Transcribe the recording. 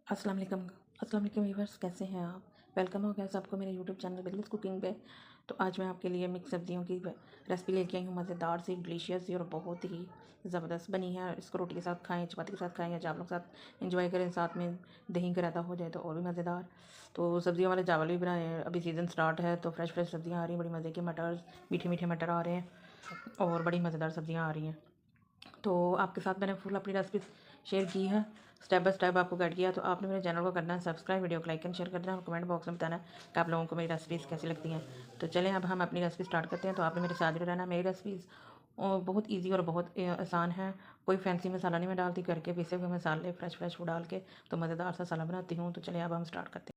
अस्सलाम वालेकुम व्यूअर्स, कैसे हैं आप। वेलकम हो गया सबको मेरे यूट्यूब चैनल बिल्कुल कुकिंग पे। तो आज मैं आपके लिए मिक्स सब्जियों की रेसिपी लेके आई हूँ, मज़ेदार सी, डिलीशियस सी और बहुत ही ज़बरदस्त बनी है। इसको रोटी के साथ खाएं, चपाती के साथ खाएं या चावलों के साथ इंजॉय करें, साथ में दही का रायता हो जाए तो और भी मज़ेदार। तो सब्जियों वाले चावल भी बनाए हैं, अभी सीज़न स्टार्ट है तो फ्रेश फ्रेश सब्जियाँ आ रही हैं, बड़ी मज़े के मटर, मीठे मीठे मटर आ रहे हैं और बड़ी मज़ेदार सब्जियाँ आ रही हैं। तो आपके साथ मैंने फुल अपनी रेसिपी शेयर की है, स्टेप बाय स्टेप आपको गाइड किया। तो आपने मेरे चैनल को करना है सब्सक्राइब, वीडियो को लाइक एंड शेयर कर देना और कमेंट बॉक्स में बताना कि आप लोगों को मेरी रेसिपीज़ कैसी लगती हैं। तो चलें अब हम अपनी रेसिपी स्टार्ट करते हैं। तो आपने मेरे साथ जुड़े रहना। मेरी रेसिपीज़ और बहुत ईजी और बहुत आसान है, कोई फैंसी मसाला नहीं मैं डालती, करके पीसे हुए मसाले फ्रेश फ्रेश वो डाल के तो मज़ेदार सा सालन बनाती हूँ। तो चलिए अब हम स्टार्ट करते हैं।